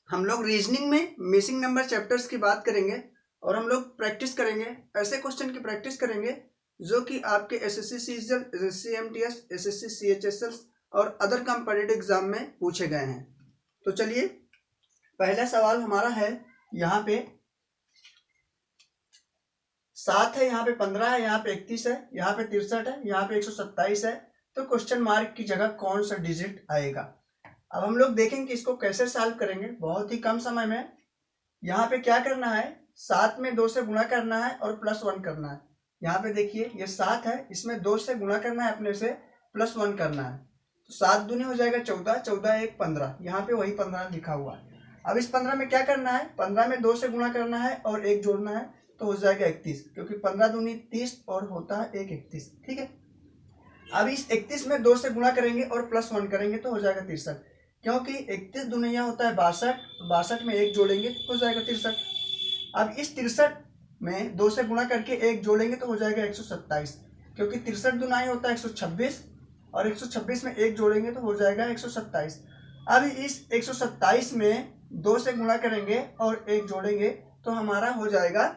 हम लोग रीजनिंग में मिसिंग नंबर चैप्टर्स की बात करेंगे और हम लोग प्रैक्टिस करेंगे, ऐसे क्वेश्चन की प्रैक्टिस करेंगे जो कि आपके SSC CGL, SSC MTS, SSC CHSL और अदर कॉम्पिटिटिव एग्जाम में पूछे गए हैं। तो चलिए पहला सवाल हमारा है, यहाँ पे 7 है, यहाँ पे 15 है, यहाँ पे 31 है, यहाँ पे 63 है, यहाँ पे 127 है। तो क्वेश्चन मार्क की जगह कौन सा डिजिट आएगा। अब हम लोग देखेंगे कि इसको कैसे सॉल्व करेंगे बहुत ही कम समय में। यहाँ पे क्या करना है, 7 में 2 से गुणा करना है और +1 करना है। यहाँ पे देखिए ये 7 है, इसमें 2 से गुणा करना है अपने से, +1 करना है। तो 7 दूनी हो जाएगा 14, 14 1 15, यहाँ पे वही 15 लिखा हुआ है। अब इस 15 में क्या करना है, 15 में 2 से गुणा करना है और 1 जोड़ना है, तो हो जाएगा 31, क्योंकि 15 दूनी 30 और होता है 1 31। ठीक है, अब इस 31 में 2 से गुणा करेंगे और +1 करेंगे तो हो जाएगा 63, क्योंकि 31 दुनिया होता है 62, 62 में 1 जोड़ेंगे तो हो जाएगा 63। अब इस 63 में 2 से गुणा करके 1 जोड़ेंगे तो हो जाएगा 127, क्योंकि 63 दुनाई होता है 126 और 126 में 1 जोड़ेंगे तो हो जाएगा 127। अब इस 127 में 2 से गुणा करेंगे और 1 जोड़ेंगे तो हमारा हो जाएगा,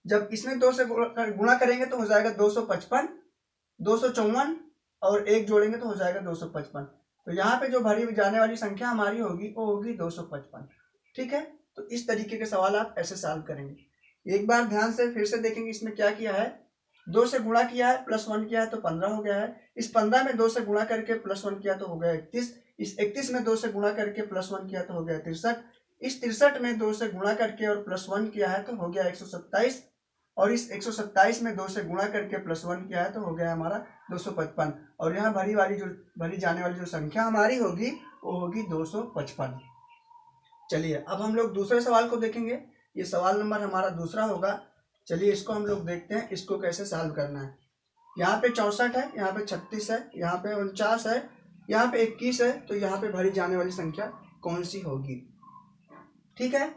जब इसमें 2 से गुणा करेंगे तो हो जाएगा 255, 254 और 1 जोड़ेंगे तो हो जाएगा 255। तो यहाँ पे जो भरी जाने वाली संख्या हमारी होगी वो होगी 255। ठीक है, तो इस तरीके के सवाल आप ऐसे सॉल्व करेंगे। एक बार ध्यान से फिर से देखेंगे इसमें क्या किया है, 2 से गुणा किया है, +1 किया है तो 15 हो गया है। इस 15 में 2 से गुणा करके +1 किया तो हो गया 31। इस 31 में 2 से गुणा करके +1 किया तो हो गया 63। इस 63 में 2 से गुणा करके और +1 किया है तो हो गया 127। और इस 127 में 2 से गुणा करके +1 किया है तो हो गया हमारा 255। और यहाँ भरी जाने वाली जो संख्या हमारी होगी वो होगी 255। चलिए अब हम लोग दूसरे सवाल को देखेंगे, ये सवाल नंबर हमारा दूसरा होगा। चलिए इसको हम लोग देखते हैं, इसको कैसे सॉल्व करना है। यहाँ पे 64 है, यहाँ पे 36 है, यहाँ पे 49 है, यहाँ पे 21 है। तो यहाँ पे भरी जाने वाली संख्या कौन सी होगी। ठीक है,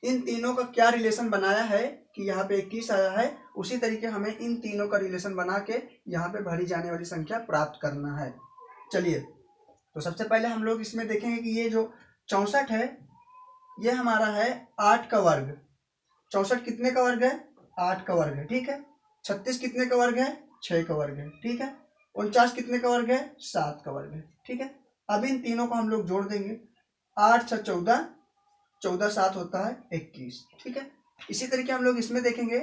इन तीनों का क्या रिलेशन बनाया है कि यहाँ पे 21 आया है, उसी तरीके हमें इन तीनों का रिलेशन बना के यहाँ पे भरी जाने वाली संख्या प्राप्त करना है। चलिए तो सबसे पहले हम लोग इसमें देखेंगे कि ये जो 64 है ये हमारा है 8 का वर्ग। 64 कितने का वर्ग है, 8 का वर्ग है। ठीक है, 36 कितने का वर्ग है, 6 का वर्ग है। ठीक है, 49 कितने का वर्ग है, 7 का वर्ग है। ठीक है, अब इन तीनों को हम लोग जोड़ देंगे, 8 6 14, 14 7 होता है 21। ठीक है, इसी तरीके हम लोग इसमें देखेंगे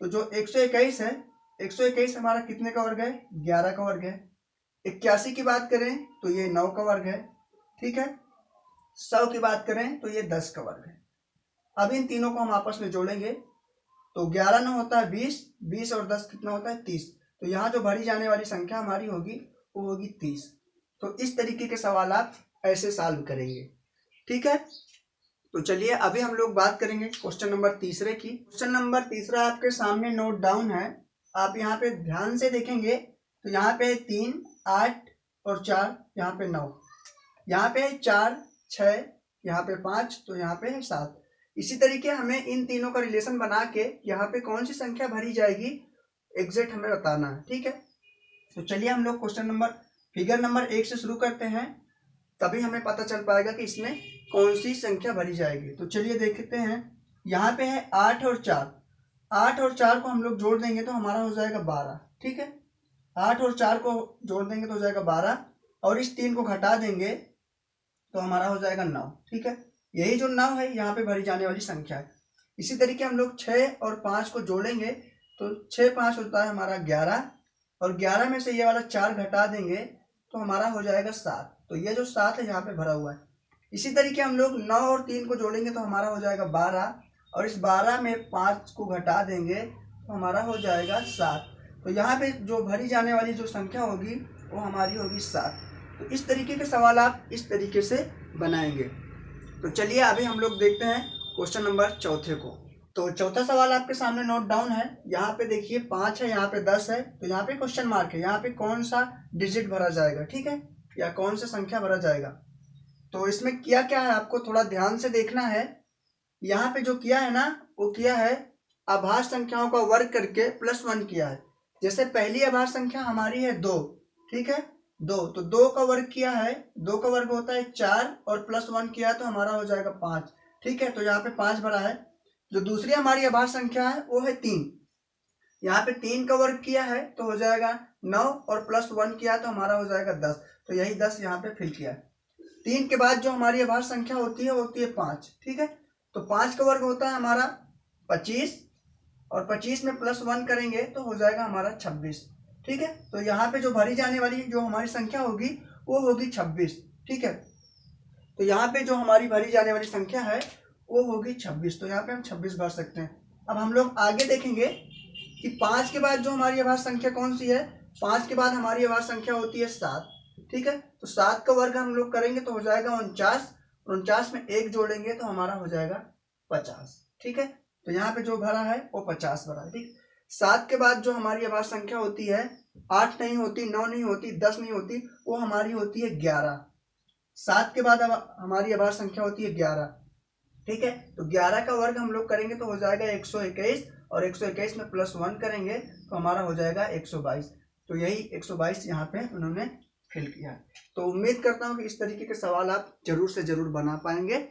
तो जो 121 है, 121 हमारा कितने का वर्ग है, 11 का वर्ग है। 81 की बात करें तो ये 9 का वर्ग है। ठीक है, 100 की बात करें तो ये 10 का वर्ग है। अब इन तीनों को हम आपस में जोड़ेंगे तो 11 9 होता है 20, 20 और 10 कितना होता है 30। तो यहाँ जो भरी जाने वाली संख्या हमारी होगी वो होगी 30। तो इस तरीके के सवाल आप ऐसे सॉल्व करेंगे। ठीक है, तो चलिए अभी हम लोग बात करेंगे क्वेश्चन नंबर तीसरे की। क्वेश्चन नंबर तीसरा आपके सामने नोट डाउन है, आप यहाँ पे ध्यान से देखेंगे तो यहाँ पे 3 8 और 4, यहाँ पे 9, यहाँ पे 4 6, यहाँ पे 5, तो यहाँ पे 7। इसी तरीके हमें इन तीनों का रिलेशन बना के यहाँ पे कौन सी संख्या भरी जाएगी एग्जैक्ट हमें बताना है। ठीक है, तो चलिए हम लोग क्वेश्चन नंबर फिगर नंबर 1 से शुरू करते हैं, तभी हमें पता चल पाएगा कि इसमें कौन सी संख्या भरी जाएगी। तो चलिए देखते हैं, यहाँ पे है 8 और 4, 8 और 4 को हम लोग जोड़ देंगे तो हमारा हो जाएगा 12। ठीक है, 8 और 4 को जोड़ देंगे तो हो जाएगा 12 और इस 3 को घटा देंगे तो हमारा हो जाएगा 9। ठीक है, यही जो 9 है यहाँ पे भरी जाने वाली संख्या है। इसी तरीके हम लोग 6 और 5 को जोड़ेंगे तो 6 5 होता है हमारा 11 और 11 में से ये वाला 4 घटा देंगे तो हमारा हो जाएगा 7। तो ये जो 7 है यहाँ पे भरा हुआ है। इसी तरीके हम लोग 9 और 3 को जोड़ेंगे तो हमारा हो जाएगा 12 और इस 12 में 5 को घटा देंगे तो हमारा हो जाएगा 7। तो यहाँ पे जो भरी जाने वाली जो संख्या होगी वो हमारी होगी 7। तो इस तरीके के सवाल आप इस तरीके से बनाएंगे। तो चलिए अभी हम लोग देखते हैं क्वेश्चन नंबर चौथे को। तो चौथा सवाल आपके सामने नोट डाउन है, यहाँ पे देखिए 5 है, यहाँ पे 10 है, तो यहाँ पे क्वेश्चन मार्क है, यहाँ पे कौन सा डिजिट भरा जाएगा। ठीक है, या कौन सा संख्या भरा जाएगा। तो इसमें किया क्या है आपको थोड़ा ध्यान से देखना है। यहाँ पे जो किया है ना वो किया है आभास संख्याओं का वर्ग करके +1 किया है। जैसे पहली आभास संख्या हमारी है 2, ठीक है, 2, तो 2 का वर्ग किया है, 2 का वर्ग होता है 4 और प्लस 1 किया है तो हमारा हो जाएगा 5। ठीक है, तो यहाँ पे 5 भरा है। जो दूसरी हमारी अभाज्य संख्या है वो है 3, यहाँ पे 3 का वर्ग किया है तो हो जाएगा 9 और प्लस 1 किया तो हमारा हो जाएगा 10, तो यही 10 यहाँ पे फिल किया है। 3 के बाद जो हमारी अभाज्य संख्या होती है वो होती है 5। ठीक है, तो 5 का वर्ग होता है हमारा 25 और 25 में प्लस 1 करेंगे तो हो जाएगा हमारा 26। ठीक है, तो यहाँ पे जो भरी जाने वाली जो हमारी संख्या होगी वो होगी 26। ठीक है, तो यहाँ पे जो हमारी भरी जाने वाली संख्या है वो होगी 26, तो यहाँ पे हम 26 भर सकते हैं। अब हम लोग आगे देखेंगे कि 5 के बाद जो हमारी अभाज्य संख्या कौन सी है। 5 के बाद हमारी अभाज्य संख्या होती है 7। ठीक है, तो 7 का वर्ग हम लोग करेंगे तो हो जाएगा 49, 49 में 1 जोड़ेंगे तो हमारा हो जाएगा 50। ठीक है, तो यहाँ पे जो भरा है वो 50 भरा है। ठीक, 7 के बाद जो हमारी अभाज्य संख्या होती है 8 नहीं होती, 9 नहीं होती, 10 नहीं होती, वो हमारी होती है 11। 7 के बाद हमारी अभाज्य संख्या होती है 11। ठीक है, तो 11 का वर्ग हम लोग करेंगे तो हो जाएगा 121 और 121 में प्लस 1 करेंगे तो हमारा हो जाएगा 122, तो यही 122 यहाँ पे उन्होंने फिल किया है। तो उम्मीद करता हूँ कि इस तरीके के सवाल आप जरूर से जरूर बना पाएंगे।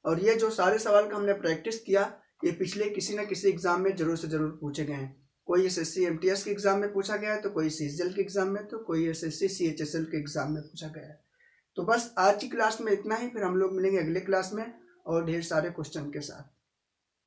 और ये जो सारे सवाल का हमने प्रैक्टिस किया ये पिछले किसी न किसी एग्जाम में जरूर से जरूर पूछे गए हैं। कोई SSC MTS के एग्जाम में पूछा गया है, तो कोई CGL के एग्जाम में, तो कोई SSC CHSL के एग्जाम में पूछा गया है। तो बस आज की क्लास में इतना ही, फिर हम लोग मिलेंगे अगले क्लास में और ढेर सारे क्वेश्चन के साथ।